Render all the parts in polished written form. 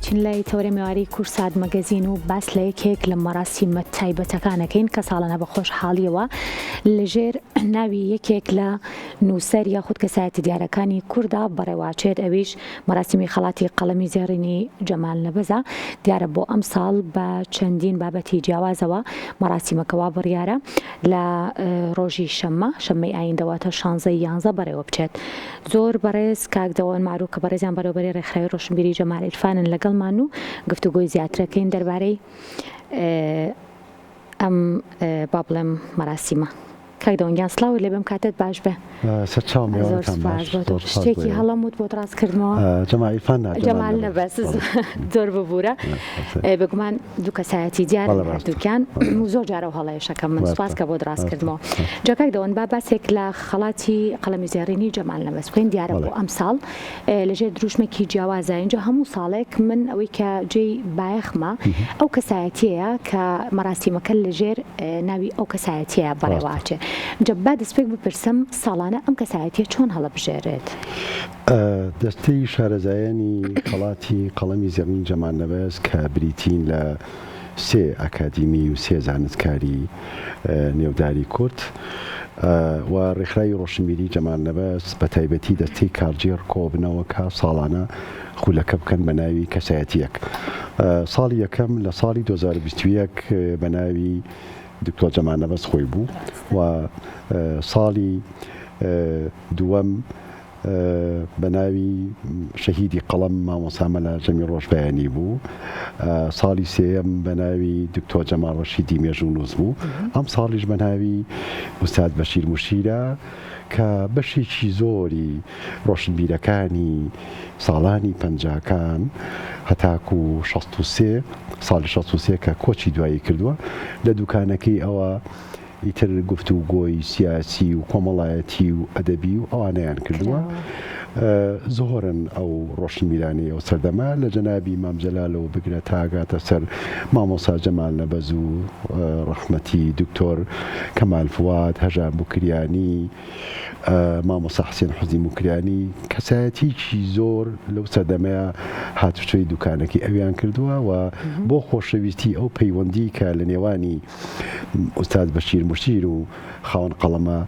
دەچین لای تەورە میواری کورسات مەگەزین و باس لە یەکێک لە مەراسیمە تایبەتەکانەکەین کە ساڵانە بە خۆشحاڵیەوە لەژێر ناوی یەکێک لە نووسەر یاخود کەسایەتی دیارەکانی کووردا بەڕێواچێت ئەویش مەراسیمی خەڵاتی قەڵەمی زێڕینی جەمال نەبەزە دیارە بۆ ئەم ساڵ بە چەندین بابەتی جیاوازەوە مەراسیمەکەوا بڕیارە لە ڕۆژی شەممەی ئایندەواتە 16 بەڕێوە بچێت زۆر بەڕێز کاکدەوەن ماروو کە بەڕێزیان بەرەوبەری ڕێکخراوی ڕۆشنبیری جەمال عیرفانن لەگەڵمان و گفتوگۆی زیاترەکەین دەربارەی ئەم با بڵێم مەراسیمە کاکدەوەنگیان سڵاوی لێ بێم کاتت باش بێ شتێکی هەڵەموت بۆ ڕاستکردنەوە جەمال نەبەس زۆر ببوورە بگومان دوو کەسایەتی دیار هەردووکیان و زۆر جارە و هەڵەیەشەکەم من سوپاس کە بۆ دڕاستکردنەوە جا کاکدەوەن با باسێک لە خەڵاتی قەڵەمی زێڕینی جەمال نەبەس بکەین دیارە بۆ ئەم ساڵ لەژێر دروشمێکی جیاوازە اینجا هەموو ساڵێک من ئەوەی کە جێی بایەخمە ئەو کەسایەتیەیە کە مەراسیمەکە لەژێر ناوی ئەو کەسایەتیە بەڕێواچێ جەبا دەستپێک بپرسم ساڵانە ئەم کەسایەتیە چۆن هەڵەبژێرێت؟ دەستەی شارەزایانی خەڵاتی قەڵەمی زێڕینی جەمال نەبەس کە بریتین لە 3 ئەکادیمی و 3 زانستکاری نێوداری کورد و ڕێکخراوی ڕۆشنبیری جەمال نەبەس بە تایبەتی دەستەی کارجێر کۆبنەوە کە ساڵانە خولەکە بکەن بە ناوی کەسایەتیەک ساڵی یەکەم لە ساڵی 2021 بە ناوی دکتۆر جەمال نەبەس خۆی بوو و ساڵی دووەم بە ناوی شەهیدی قەڵەم مامۆستا مەلا جەمیل ڕۆژبەیانی بوو ساڵی سێیەم بە ناوی دکتۆر جەمال ڕەشیدی مێژوونووس بوو ئەم ساڵیش بە ناوی ئوستاد بەشیر موشیرە کە بەشێکی زۆری ڕۆشنبیرەکانی ساڵانی پەنجاکان هەتاکو 63 ساڵی 63 کە کۆچی دوایی کردووە لە دوکانەکەی ئەوە ئیتر گفتوگۆی سیاسی و کۆمەڵایەتی و ئەدەبی و ئەوانەیان کردووە زۆرن ئەو ڕۆشنبیرانی ئەو سەردەما لە جەنابی مام جەلالەوە بگرە تاگاتە سەر مامۆستا جەمال نەبەز و ڕەحمەتی دکتۆر کەمال فواد هەژار بوکریانی مامۆستا حسێن حوزی موکریانی کەسایەتیکی زۆر لەو سەردەمەیە هاتوچۆی دوکانەکەی ئەویان کردووە و بۆ خۆشەویستی ئەو پەیوەندی کە لە نێوانی ئوستاد بەشیر موشیر و خاوەن قەڵەمە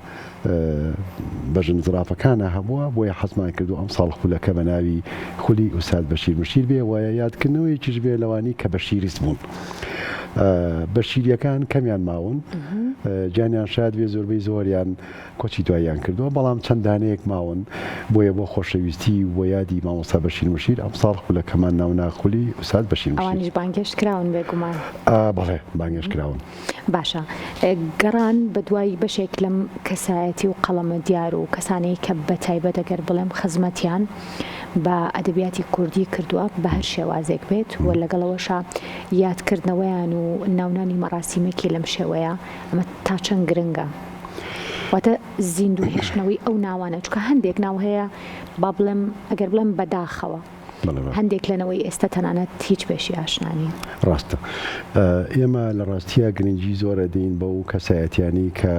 بەژن زرافەکانە هەبووە بۆیە حەزمان کردو ئەم ساڵ خولەکە بە ناوی خولی ئوستاد بەشیر موشیر بێ و یادکردنەوەیکیش بێ لەوانی کە بەشیریست بوون بەشیریەکان کەمیان ماون جانیان شاد بێ زۆربەی زۆریان کۆچی دواییان کردووە بەڵام چەند دانەیەک ماون بۆیە بۆ خۆشەویستی بۆ یادی مامۆستا بەشیر موشیر ئەم ساڵ خولەکەمان ناوناخولی ئوستاد بەشیر موشیر ئەوانیش بانگێشت کراون بێگومان بەڵێ بانگێشت کراون باشە گەڕان بە دوای بەشێک لەم کەسایەتی و قەڵەمە دیار و کەسانەی کە بە تایبەت دەگەر بڵێم خزمەتیان بە ئەدەبیاتی کوردی کردووە بە هەر شێوازێک بێت و لەگەڵەوەشە یادکردنەوەیان و ناونانی مەراسیمێکی لەم شێوەیە ئەمە تا چەند گرنگە واتە زیندوو هێشتنەوەی ئەو ناوانە چکە هەندێک ناو هەیە با بڵێم ئەگەر بڵێم بەداخەوە هەندێک لەنەوەی ئێستا تەنانەت هیچ پێشی ئاشنانی ڕاستە ئێمە لە ڕاستیە گرنگی زۆرە دەین بە و کەسایەتیانی کە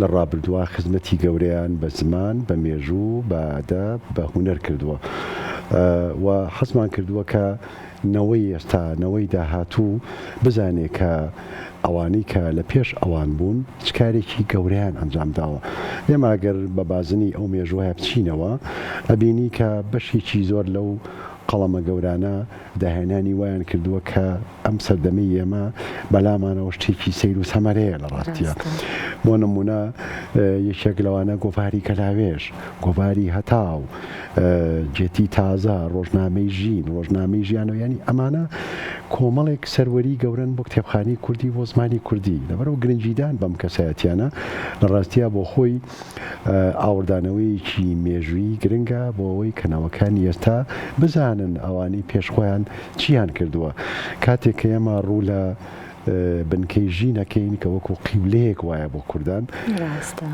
لە ڕابردووە خزمەتی گەورەیان بە زمان بە مێژوو بە ئادەب بە هونەر کردووە و حەزمان کردووە کە نەوەی ئێستا نەوەی داهاتوو بزانێت کە ئەوانەی کە لە پێش ئەوان بوون هیچ کارێکی گەورەیان ئەنجام داوە ئێماگەر بە بازنی ئەو مێژوایە بچینەوە ئەبینی کە بەشێکی زۆر لەو قەڵەمە گەورانە داهێنانی وایان کردووە کە ئەم سەردەمەی ئێمە بەلامانەوە شتێکی سەیر و سەمەرەیە لە ڕاستیە بۆ نمونە یەکێک لەوانە گۆڤاری کەلاوێژ گۆڤاری هەتاو جێتی تازە ڕۆژنامەی ژین ڕۆژنامەی ژیانەوە ینی ئەمانە کۆمەڵێک سەروەری گەورن بۆ کتێبخانی کوردی بۆ زمانی کوردی لەبەرەوە گرنگیدان بەم کەسایەتیانە لە ڕاستیە بۆ خۆی ئاوردانەوەیکی مێژووی گرنگە بۆ ئەوەی کەناوەکانی ئێستا بزانن ئەوانی پێشخۆیان چیان کردووە کاتێک کە ئێمە ڕوو لە بنکەی ژینەکەین کە وەکو قیبلەیەک وایە بۆ کوردان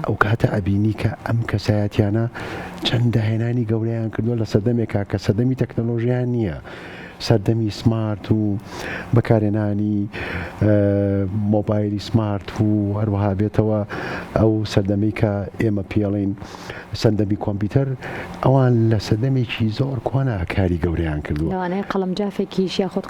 ئەو کاتە ئەبینی کە ئەم کەسایەتیانە چەند داهێنانی گەورەیان کردووە لە سەردەمێکا کە سەردەمی تەکنۆلۆژیان نییە سەردەمی سمارت و بەکارێنانی مۆبایلی سمارت و هەروەها بێتەوە ئەو سەردەمەی کە ئێمە پێڵین سەردەمی کۆمپیوتەر ئەوان لە سەردەمێکی زۆر کۆنا کاری گەورەیان کردووە. لەوانەیە قەڵەمجافێکیش یاخود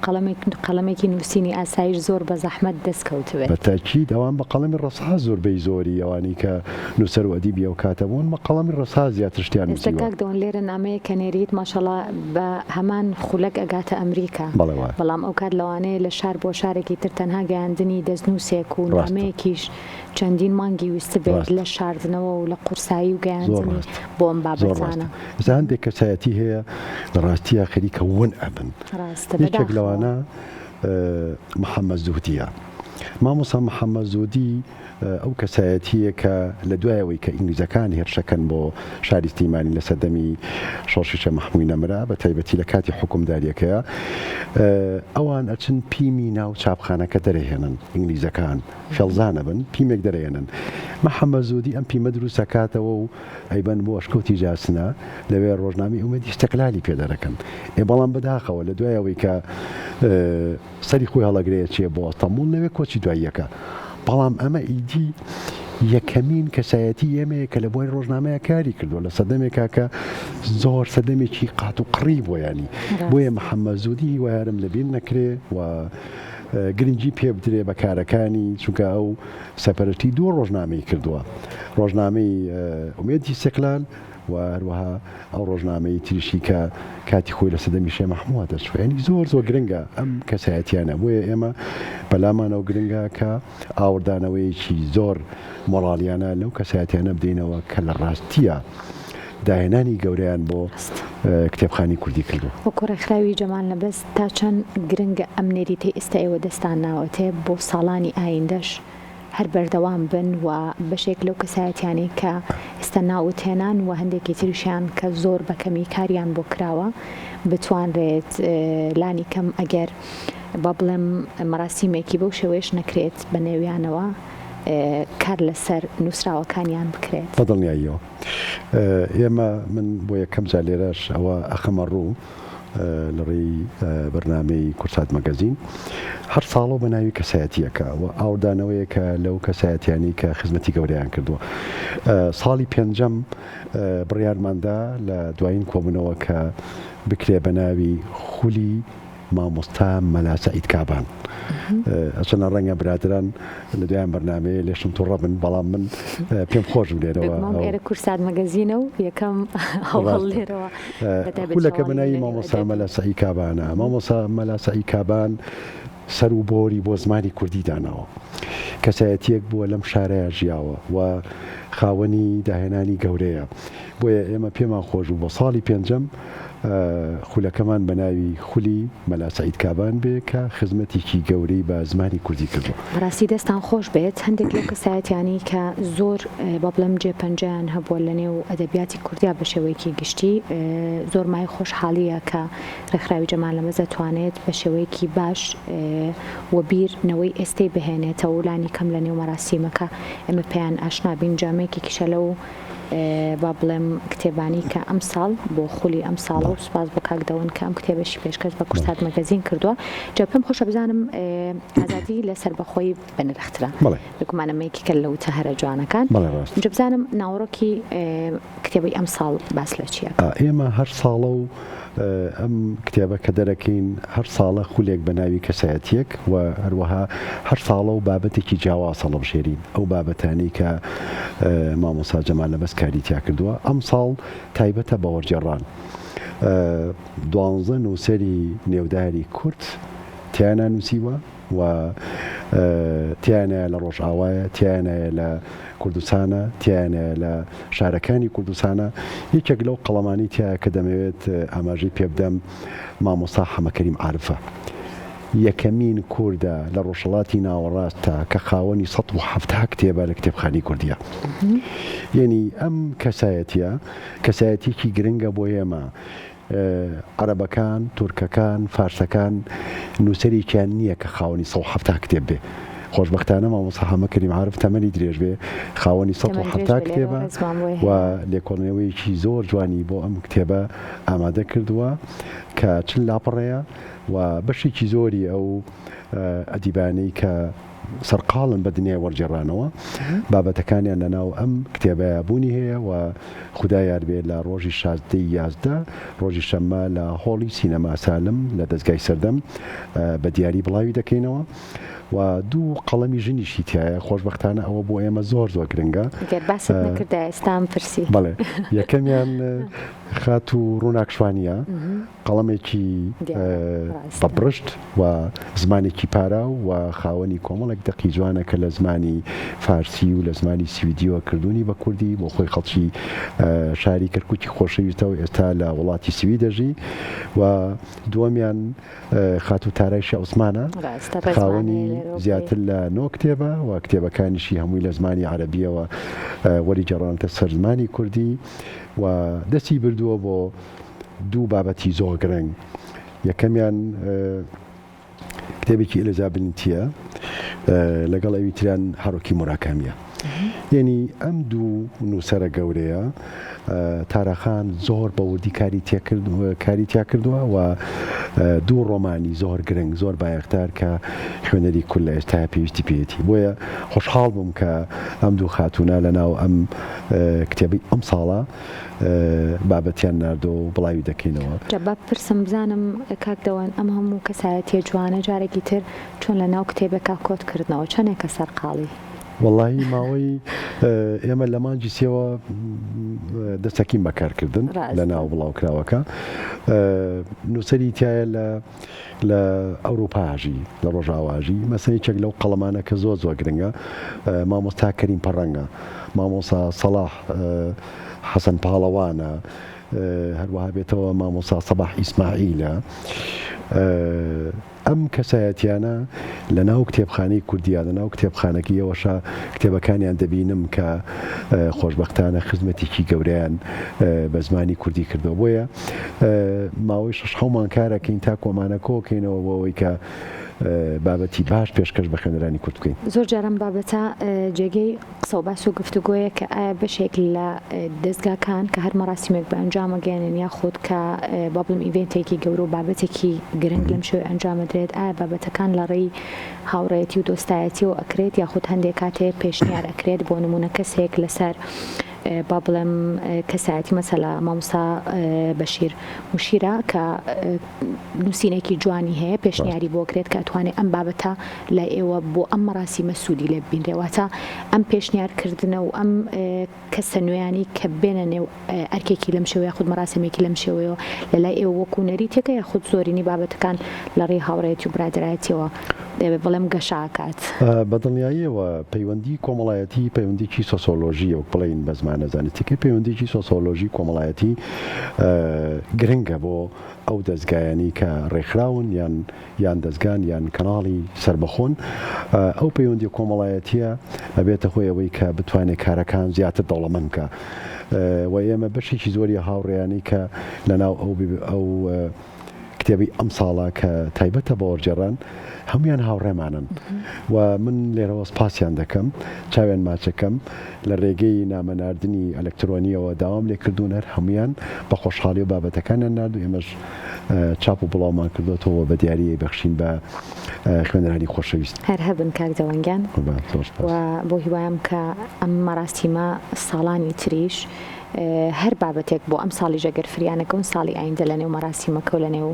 قەڵەمێکی نووسینی ئاسایش زۆر بە زەحمەت دەستکەوتوێت. بەتاکید ئەوان بە قەڵەمی ڕەساز زۆربەی زۆری ئەوانی کە نووسەر و ئەدیبی ئەو کاتە بوون بە قەڵەمی ڕەساز زیاتر شتیان نووسیوە. ئێستا کاک دەوەن لێرە نامەیە کە نێریت ماشەڵڵا بە هەمان خولەک ئەگاتە ئەمریکا، بەڵام ئەو کات لەوانەیە لە شار بۆ شارێکی تر تەنها گەیاندنی دەستنووسێک و نامەیەکیش چەندین مانگی ویستە بێت لە شاردنەوە و لە قورسایی و گەیاندنی بۆ ئەم بابەتانە. هەندێک کەسایەتی هەیە لە ڕاستیە خەریکە ون ئەبن. یەکێک لەوانە محەممەد زوودیە. مامۆستا محەممەد زوودی ئەو کەسایەتیە کە لە دوایەوەی کە ئینگلیزەکانی هێرشەکەن بۆ شاری سلێمانی لە سەردەمی شەشە مەحمووی نەمرا بە تایبەتی لە کاتی حکومداریەکەیە ئەوان ئەچن پیمی ناو چاپخانەکە دەرەهێنن ئینگلیزەکان فێڵزانە بن پیمێک دەرەهێنن. محەممەد زوودی ئەم پیمە دروستەکاتەوە و ئەیبەن بۆ ئەشکەوتی جاسنە لەوێ ڕۆژنامی ئومێدی استقلالی پێدەرەکەن. بەڵام بەداخەوە لە دوایەوەی کە سەری خۆی هەڵەگرەیە چێ بۆ ئەستەمبوڵ لەوێ کۆچی دواییەکە. بەڵام ئەمە ئیدی یەکەمین کەسایەتی ئێمەیە کە لە بۆی ڕۆژنامەیە کاری کردو لە سەردەمێکا کە زۆر سەردەمێکی قات و قڕی بۆ ینی بۆیە محەممەد زوودی وارم لەبیر نەکرێ و گرنگی پێ بدرێ بە کارەکانی چونکە ئەو سەپەرەتی دوو ڕۆژنامەی کردووە ڕۆژنامەی ئومێدی استقلال و هەروەها ئەو ڕۆژنامەی تریشی کە کاتی خۆی لە سەردەمی شێ مەحموود دەچوە ینی زۆر گرنگە ئەم کەسایەتیانە بۆیە ئێمە بەلامانەوە گرنگە کە ئاوردانەوەیەکی زۆر مۆڵالیانە لەو کەسایەتیانە بدەینەوە کە لە ڕاستیە داهێنانی گەورەیان بۆ کتێبخانی کوردی کردو. وەکو ڕێکخراوی جەمال نەبەست تا چەند گرنگە ئەم نێریتەی ئێستا ئێوە دەستان ناوەتێ بۆ ساڵانی ئایندەش هەر بەردەوام بن و بەشێک لەو کەسایەتیانی کە ئێستا ناوتێنان و هەندێکی تریشیان کە زۆر بەکەمی کاریان بۆ کراوە بتوانرێت لانی کەم ئەگەر با بڵێم مەراسیمێکی بەو شێوەیەش نەکرێت بە نێویانەوە کار لەسەر نووسراوەکانیان بکرێت. بەدڵنیاییەوە ئێمە من بۆ یەکەم جار لێرەش ئەوە ئەخەمە ڕوو لە ڕێی بەرنامەی کورسات مەگەزین هەر ساڵۆ بە ناوی کەسایەتیەکە و ئاوردانەوەیە کە لەو کەسایەتیانی کە خزمەتی گەورەیان کردووە. ساڵی پێنجەم بڕیارماندا لە دوایین کۆبوونەوە کە بکرێ بە ناوی خولی مامۆستا مەلا سەعید کابان. ئەچەنە ڕەنگە برادران لە دوایان بەرنامەیە لێشم تووڕە بن بەڵام من پێم خۆش لێرەوە ئێرە کورسات مەگەزینە و یەکەم هەوڵ لێرەوە خولەکە بەناوی مامۆستا مەلا سەعید کابانە. مامۆستا مەلا سەعید کابان سەر و بۆری بۆ زمانی کوردی داناوە کەسایەتیەک بووە لەم شارەیە ژیاوە و خاوەنی داهێنانی گەورەیە بۆیە ئێمە پێمان خۆش و بۆ ساڵی پێنجەم خولەکەمان بە ناوی خولی مەلا سەعید کابان بێ کە خزمەتێکی گەورەی بە زمانی کوردی کردووە. ڕاستی دەستان خۆش بێت هەندێک لەو کەسایەتیانی کە زۆر با بڵێم جێپەنجەیان هەبووە لە نێو ئەدەبیاتی کوردیا بە شێوەیەکی گشتی زۆر مای خۆشحاڵیە کە ڕێکخراوی جەمال نەبەست دەتوانێت بە شێوەیەکی باش و بیرنەوەی ئێستەی بهێنێتەوە و لانی کەم لە نێو مەراسیمەکە ئێمە پێیان ئاشنا بین جامەیەکی کیشە لەو با بڵێم کتێبانی کە ئەم ساڵ بۆ خولی ئەم ساڵە و سوپاس بۆ کاکدەون کە ئەم کتێبەشی پێشکەش بە کورسات مەگەزین کردووە. جا پێم خۆشە بزانم ئازادی لەسەر بەخۆی بەنرخترا بگومانەمەیەکی کە لەوتە هەرە جوانەکان جا بزانم ناوەڕۆکی کتێبەی ئەم ساڵ باس لە چیە؟ ئێمە هەر ساڵە و ئەم کتێبە کە دەرەکەین هەر ساڵە خولێک بە ناوی کەسایەتیەک و هەروەها هەر ساڵە و بابەتێکی جیاواسە بژێرین ئەو بابەتانی کە مامۆستا جەمال نەبەست کاری تیا کردووە. ئەم ساڵ تایبەتە بە وەرجێڕان 12 نووسەری نێوداری کورد تیانە نووسیوە و تیانە لە ڕۆژئاوایە تیانە لە کوردستانە تیانە لە شارەکانی کوردستانە. یەکێک لەو قەڵەمانی تایە کە دەمەوێت ئاماژەی پێ بدەم مامۆستا حەمەکەریم عارفە یەکەمین کووردە لە ڕۆژهەڵاتی ناوەڕاستە کە خاوەنی 170 کتێبە لە کتێبخانی کوردیە. یعنی ئەم کەسایەتێکی گرنگە بۆ ئێمە عەرەبەکان تورکەکان فارسەکان نووسەرێکیان نییە کە خاوەنی 170 کتێب بێ. خۆشبەختانە مامۆستا حەمەکەریم عارف تەمەنی درێژ بێ خاوەنی 170 کتێبە و لێکۆڵنەوەیەکی زۆر جوانی بۆ ئەم کتێبە ئامادە کردووە کە چل لاپەڕەیە و بەشێکی زۆری ئەو ئەدیبانەی کە سەرقاڵن بە دنیای وەرجێڕانەوە بابەتەکانیان لەناو ئەم کتێبەیە بوونی هەیە و خوددا یار بێت لە ڕۆژی 16 ڕۆژی شەممە لە هۆڵی سینەما سالم لە دەستگای سەردەم بە دیاری بڵاوی دەکەینەوە و دوو قەڵەمی ژنیشی تایە خۆشبەختانە ئەوە بۆ ئێمە زۆر گرنگە باست نەکردە ئێستام پرسی بەڵێ یەکەمیان خات و ڕووناکشوانیە قەڵەمێکی بەبرشت و زمانێکی پارا و خاوەنی کۆمەڵێک دەقی جوانە کە لە زمانی فارسی و لە زمانی سویدیەوە کردوونی بە کوردی بۆ خۆی خەڵکی شاری کەرکووکی خۆشەویستەوە ئێستا لە وڵاتی سوی دەژی و دووەمیان خات و تارایشی عوسمانە خاوەنی زیاتر لە 9 کتێبە و کتێبەکانیشی هەمووی لە زمانی عەرەبیەوە وەری جێڕانتە سەر زمانی کوردی و دەستی بردووە بۆ دوو بابەتی زۆر گرنگ یەکەمیان کتێبێکی ئێلزابنتیە لەگەڵ ئەوی تریان هەڕۆکی موراکامیە یعنی ئەم دوو نووسەرە گەورەیە تاراخان زۆر بە وردی کاری تیا کردووە و دوو ڕۆمانی زۆر گرنگ زۆر بایەختار کە خوێنەری کورد لە ئێستا پێویستی پێێتی بۆیە خۆشحاڵ بووم کە ئەم دوو خاتونە لەناو ئەم کتێبی ئەم ساڵە بابەتیان ناردۆ و بڵاوی دەکەینەوە جەبا پرسم بزانم کاکدەوەن ئەم هەموو کەسایەتیە جوانە جارێکی تر چۆن لە ناو کتێبێکا کۆتکردنەوە چەندێکە سەرقاڵی واللهی ماوەی ئێمە لە مانجی سێوە دەستەکیم بەکارکردن لە ناو بڵاوکراوەکە نووسری تایە لە ئەوروپاژی لە ڕۆژاواژی مەسەیەکێک لەو قەڵەمانە کە زۆر گرنگە مامۆستا کەریم پەڕەنگە مامۆسا سەلاح حەسەن پاڵەوانە هەروەها بێتەوە مامۆسا سەباح ئیسماعیلە ئەم کەسایەتیانە لە ناو کتێبخانەی کوردیا لە ناو کتێبخانەکە ئێوەشە کتێبەکانیان دەبینم کە خۆشبەختانە خزمەتێکی گەورەیان بە زمانی کوردی کردەوە بۆیە ماوەی 6 مانکارەکەین تا کۆمانە کۆکەینەوە بۆەوەی کە بابەتی باش پێشکەش بە خوێنەرانی کورد بکەین زۆر جارم بابەتە جێگەی قسە و باس و گفتوگۆیە کە ئایا بەشێک لە دەستگاکان کە هەر مەراسیمێک بە ئەنجامەگەێنن یاخود کە با بڵم ئیڤێنتێکی گەورە و بابەتێکی گرنگ لەم شوێ ئەنجامەدرێت ئایا بابەتەکان لە ڕێی هاوڕێتی و دۆستایەتی و ئەکرێت یاخود هەندێک کاتێ پێشنیار ئەکرێت بۆ نمونە کەسێک لەسەر با بڵێم کەسایەتی مەسەلا مامۆستا بەشیر موشیرە کە نووسینێکی جوانی هەیە پێشنیاری بۆ کرێت کە ئەتوانێت ئەم بابەتە لە ئێوە بۆ ئەم مەراسیمە سوودی لێ ببینرێواتە ئەم پێشنیارکردنە و ئەم کەسە نوێیانی کە بێنە نێو ئەرکێکی لەم شێوەیە خود مەراسیمێکی لەم شێوەیە لەلای ئێوە وەکو نەریتێکە یاخود زۆرینی بابەتەکان لە ڕێی هاوڕێتی و برادرایەتیەوە بڵێم گەشاکات بەدڵنیاییەوە پەیوەندی کۆمەڵایەتی پەیوەندێکی سۆسیۆلۆژیە و بڵین بە زمانە زانستیکە پەیوەندێکی سۆسیۆلۆژی کۆمەڵایەتی گرنگە بۆ ئەو دەستگایانی کە ڕێکخراون یان دەستگان یان کەناڵی سربەخۆن ئەو پەیوەندی کۆمەڵایەتیە ئەبێتە خۆی ئەوەی کە بتوانێت کارەکان زیاتر دەوڵەمەند بکە و ئێمە بەشێکی زۆری هاوڕێیانی کە لەناو ئەو کتێبی ئەم ساڵە کە تایبەتە بە وەرجێڕان هەمویان هاوڕێمانن و من لێرەوە سپاسیان دەکەم چاوێن ماچەکەم لە ڕێگەی نامەناردنی ئەلکترۆنیەوە داوام لێ کردوون هەر هەمویان بە خۆشحاڵی و بابەتەکانیان نردو ئێمەش چاپ و بڵاومان کردوێتەوە بە دیاری بەخشین بە خوێنەرانی خۆشەویست هەر هەبن کاکدەوەنگیان و بۆ هیوایم کە ئەم مەراسیمە ساڵانی تریش هەر بابەتێک بۆ ئەم ساڵی ژەگەر فریانەکە و ساڵی ئایندە لە نێو مەراسیمەکە و لە نێو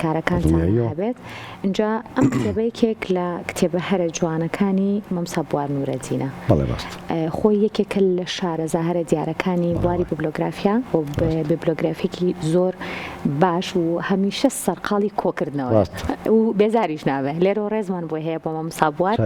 کارەکانتان هەبێت اینجا ئەم کتێبەیەکێک لە کتێبە هەرە جوانەکانی مامۆستا بوار نورەدینە خۆی یەکێکە لە شارەزا هەرە دیارەکانی بواری بیبلۆگرافیا و بیبلۆگرافێکی زۆر باش و هەمیشە سەرقاڵی کۆکردنەوە و بێزاریش نابێ لێرە ڕێزمان بۆ هەیە بۆ مامۆستا بوار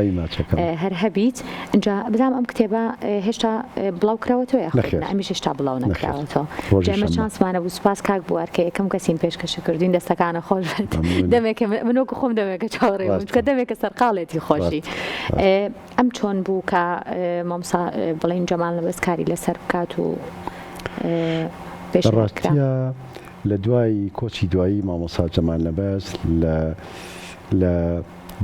هەر هەبیت اینجا بزانم ئەم کتێبە هێشتا بڵاو کراوەتەوە یاخود ئەمیش هێشتا بڵاو نەکراوەتەوە جێمە چانسمانە بوو سوپاس کاک بوار کە یەکەم کەسین پێشکەش کردوین دەستەکانە خۆش بێت دەمێکە منۆکە خۆم دەمێکە چاوەڕێ کە دەمێکە سەرقاڵێتی خۆشی ئەم چۆن بوو کە مامۆستا بڵین جەمال نەبەستکاری لەسەر بکات و ڕاستیە لە دوای کۆچی دوایی مامۆستا جەمال نەبەست لە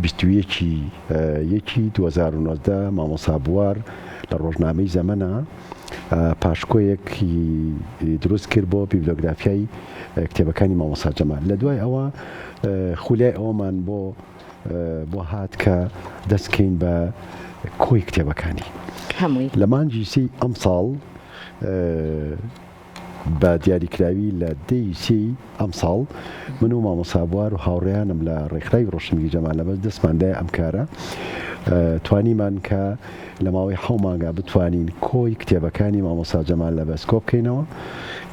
21 2019 مامۆستا بوار لە ڕۆژنامەی زەمەنە پاشکۆیەکی دروست کرد بۆ بیبلیۆگرافیای کتێبەکانی مامۆستا جەمال. لە دوای ئەوە خولای ئەومان بۆ هات کە دەستکەین بە کۆی کتێبەکانی لە مانجی سی ئەم ساڵ بە دیاریکراوی لە دەیسی ئەم ساڵ من و مامۆستا بوار و هاوڕێیانم لە ڕێکخراوی ڕۆشنبیری جەمال لەبەر دەستماندای ئەم کارە توانیمان کە لە ماوەی 7 مانگا بتوانین کۆی کتێبەکانی مامۆستا جەمال لەبەر کۆ بکەینەوە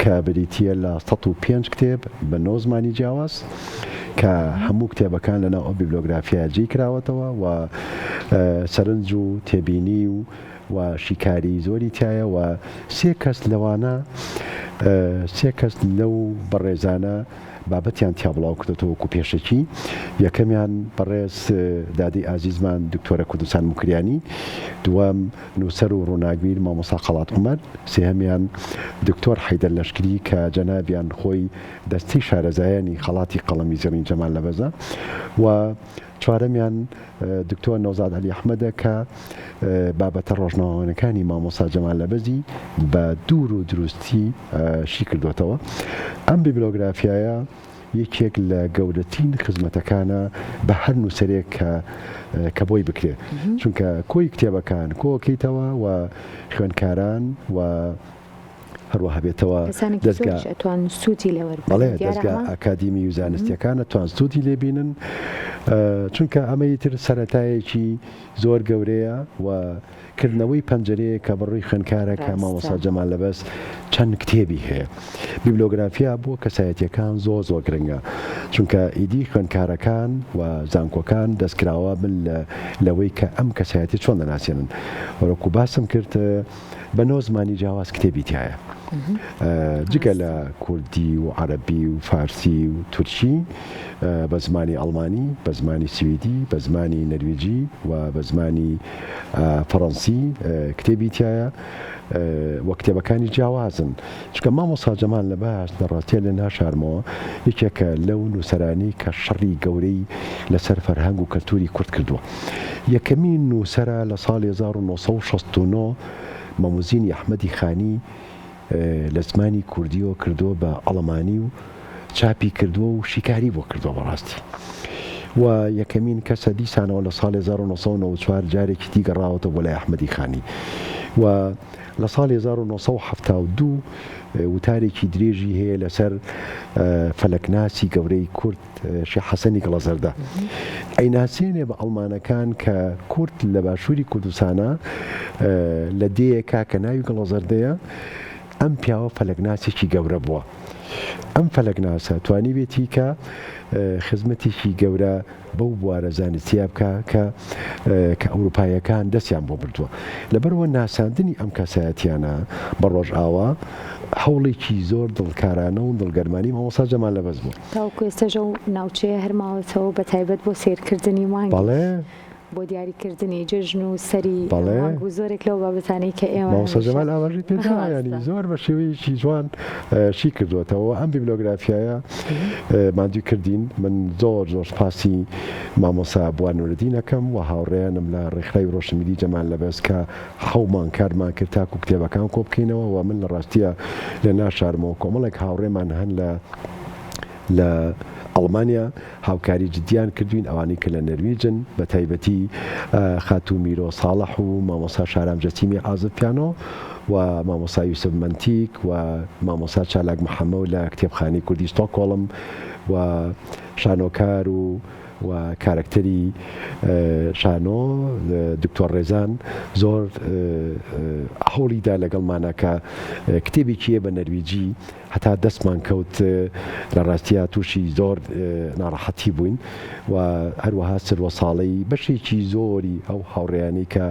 کە بریتیە لە 105 کتێب بە 9 زمانی جیاواز کە هەموو کتێبەکان لەناو ئەو بیبلیۆگرافیایە جێی کراوەتەوە و سەرنج و تێبینی و شیکاری زۆری تایە و 3 کەس لەوانە 3 کەس لەو بەڕێزانە بابەتیان تیا بڵاو کردێتەوەکو پێشەکی. یەکەمیان بەڕێز دادی ئازیزمان دکتۆرە کوردستان مکریانی، دووەم نووسەر و ڕووناگیر مامۆستا خەڵات عومەر، سێهەمیان دکتۆر حەیدەر لەشکری کە جەنابیان خۆی دەستەی شارەزایانی خەڵاتی قەڵەمی زێڕین جەمال لەبەزە و چوارەمیان دکتۆر نەوزاد عەلی ئەحمەدە کە بابەتە ڕۆژنامەوانەکانی مامۆستا جەمال لەبەزی بە دوور و دروستی شی کردوێتەوە. ئەم بیبلیۆگرافیایە یەکێک لە گەورەترین خزمەتەکانە بە هەر نووسەرێک کە بۆی بکرێ، چونکە کۆی کتێبەکان کۆکەیتەوە و خوێندکاران و هەروەها بێتەوە دەستگا ئاکادیمی و زانستیەکانە توان سوودی لێبینن، چونکە ئەمەی تر سەرەتایەکی زۆر گەورەیە و کردنەوەی پەنجەرەیە کە بڕووی خوێندکارە کە مامۆستا جەمال لەبەس چەند کتێبی هەیە. بیبلیۆگرافیا بۆ کەسایەتیەکان زۆر گرنگە، چونکە ئیدی خوێندکارەکان و زانکۆکان دەستکراوە بن لەوەی کە ئەم کەسایەتی چۆن دەناسێنن. وەرەکو باسم کرد بە 9 زمانی جیاواز کتێبی تایە، جگە لە کوردی و عەرەبی و فارسی و تورکی، بە زمانی ئەڵمانی، بە زمانی سویدی، بە زمانی نەرویجی و بە زمانی فەڕەنسی کتێبی تایە وە کتێبەکانی جیاوازن. چکە مامۆستا جەمال لەباش بەڕاستیە لە ناشارمەوە یەکێکە لەو نووسەرانی کە شەڕی گەورەی لەسەر فەرهەنگ و کەلتوری کورد کردووە. یەکەمین نووسەرە لە ساڵی 1969 مەموزینی ئەحمەدی خانی لە زمانی کوردیەوە کردووە بە ئەڵەمانی و چاپی کردووە و شیکاری بۆ کردووە بەڕاستی. و یەکەمین کەسە دیسانەوە لە ساڵی 1994 جارێکی دیگەڕاوەتە بۆ لای ئەحمەدی خانی و لە ساڵی 1972 وتارێکی درێژی هەیە لەسەر فەلەکناسی گەورەی کورد شێخ حەسەنی گڵەزەردە. ئەیناسێنێ بە ئەڵمانەکان کە کورد لە باشووری کوردستانە لە دەیەکا کە ناوی گڵەزەردەیە ئەم پیاوە فەلەکناسێکی گەورە بووە. ئەم فەلەکناسە توانی بێتی کە خزمەتێکی گەورە بەو بوارە زانستیا بکە کە ئەوروپایەکان دەستیان بۆ بردووە. لەبەرەوە ناساندنی ئەم کەسایەتیانە بە ڕۆژئاوا هەوڵێکی زۆر دڵکارانە و دڵگەرمانی مامۆستا جەمال لەبەس بوو. تاوەکو ئێستاژە و ناوچەیە هەرماوەتەوە بە تایبەت بۆ سیرکردنی مانگی، بۆ دیاریکردنی جژن و سەری مانگ و زۆرێک لەو بابەتانەی کە ئێوە مامۆستا جەمال ئاوەژی پێدا ینی زۆر بە شێوەیەکی جوان شی کردوێتەوە. ئەم بیبلیۆگرافیایە ماندوی کردین. من زۆر سپاسی مامۆستا بوار نورەدینەکەم و هاوڕێیانم لە ڕێکخراوی ڕۆشنبیری جەمال لەبەس کە 7 مانگ کارمان کرد تاکو کتێبەکان کۆ بکەینەوە و من لە ڕاستیە لە ناشارمەوە کۆمەڵێک هاوڕێمان هەن لە ئەڵمانیا هاوکاری جدیان کردوین، ئەوانەی کە لە نەرویجن بە تایبەتی خاتوو میرۆ ساڵح و مامۆستا شارام جەسیمی ئازادپیانۆ و مامۆستا یوسف منتیک و مامۆستا چالاک محەممەد لە کتێبخانەی کوردی ستۆکۆڵم و شانۆکار و کارکتەری شانۆ دکتۆر ڕێزان زۆر هەوڵیدا لەگەڵمانەکە کتێبێکیە بە نەرویجی هەتا دەستمان کەوت لە ڕاستیە تووشی زۆر ناڕەحەتی بووین و هەروەها سروە ساڵی بەشێکی زۆری ئەو هاوڕێیانی کە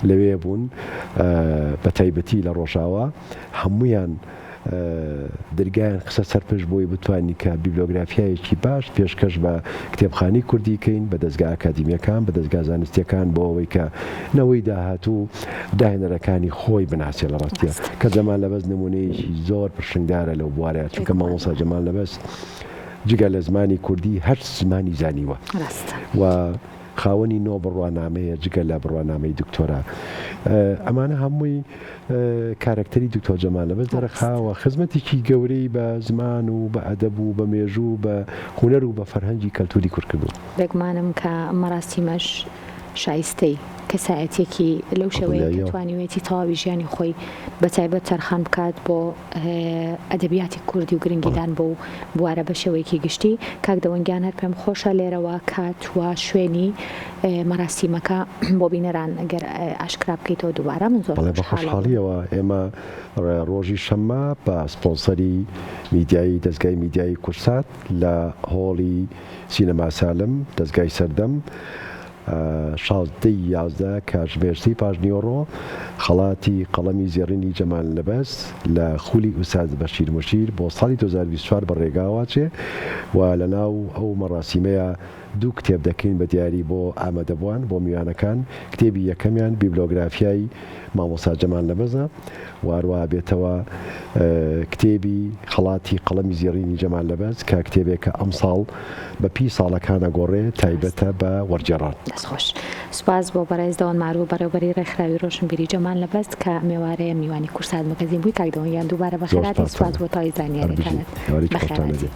لەوێ بوون بە تایبەتی لە ڕۆژاوە هەمویان دەرگایان قسە سەرپش بۆی بتوانانی کە بیبلیۆگرافیایەکی باش پێشکەش بە کتێبخانەی کوردی کەین بە دەستگا ئاکادیمیەکان بە دەستگا زانستیەکان بۆ ئەوەی کە نەوەی داهاتوو داهێنەرەکانی خۆی بناسێ لە ڕاستیە کە جەمال لەبەس نمونەیەکی زۆر پرشنگدارە لەو بوارەیە، چونکە مامۆستا جەمال لەبەس جگە لە زمانی کوردی هەر زمانی زانیوە و خاوەنی نۆ بڕوانامەیە جگە لە بڕوانامەی دکتۆرا ئەمانە هەمووی کارکتەری دکتۆر جەمال لەبەس دەرەخاوە خزمەتێکی گەورەی بە زمان و بە ئەدەب و بە مێژوو بە هونەر و بە فەرهەنگی کەلتوری کورد کردو. بێگومانم کە مەراسیمەش شایستەی کەسایەتێکی لەو شێوەیە کە توانیوێتی تەواوی ژیانی خۆی بەتایبەت تەرخان بکات بۆ ئەدەبیاتی کوردی و گرنگیدان بۆ بوارە بە شێوەیەکی گشتی. کاک دەوەنگیان هەر پێم خۆشە لێرەوە کات و شوێنی مەراسیمەکە بۆ بینەران ئەگەر ئاشکرا بکەیتەوە دووبارە من زۆر بە خۆشحاڵیەوە ئێمە ڕۆژی شەممە بە سپۆنسەری میدیایی دەستگای میدیایی کورسات لە هۆڵی سینەما سالم دەستگای سەردەم 16 کاتژمێرسی پاش نیۆڕۆ خەڵاتی قەڵەمی زێڕینی جەمال لەبەس لە خولی ئوستاد بەشیر مشیر بۆ ساڵی 2024 بەڕێگاواچێ و لە ناو ئەو مەڕاسیمەیە دوو کتێب دەکەین بە دیاری بۆ ئامادەبووان بۆ میوانەکان. کتێبی یەکەمیان بیبلۆگرافیای مامۆستا جەمال لەبەزە وارووا بێتەوە کتێبی خەڵاتی قەڵەمی زێڕینی جەمال لەبەس کە کتێبێکە ئەم ساڵ بە پی ساڵەکانە گۆڕێ تایبەتە بە وەرجێڕان. دەستخۆش سوپاس بۆ بەڕێز دەوەنمار و بەڕێوەبەری ڕێکخراوی ڕۆشنبیری جەمال لەبەست کە میوارەیە میوانی کورسات مەگەزین بووی. کاک دەوەنگیان دووبارە بەخێراتی سوپاس بۆ تاوی زانیاریەکانت. بەخێراتی.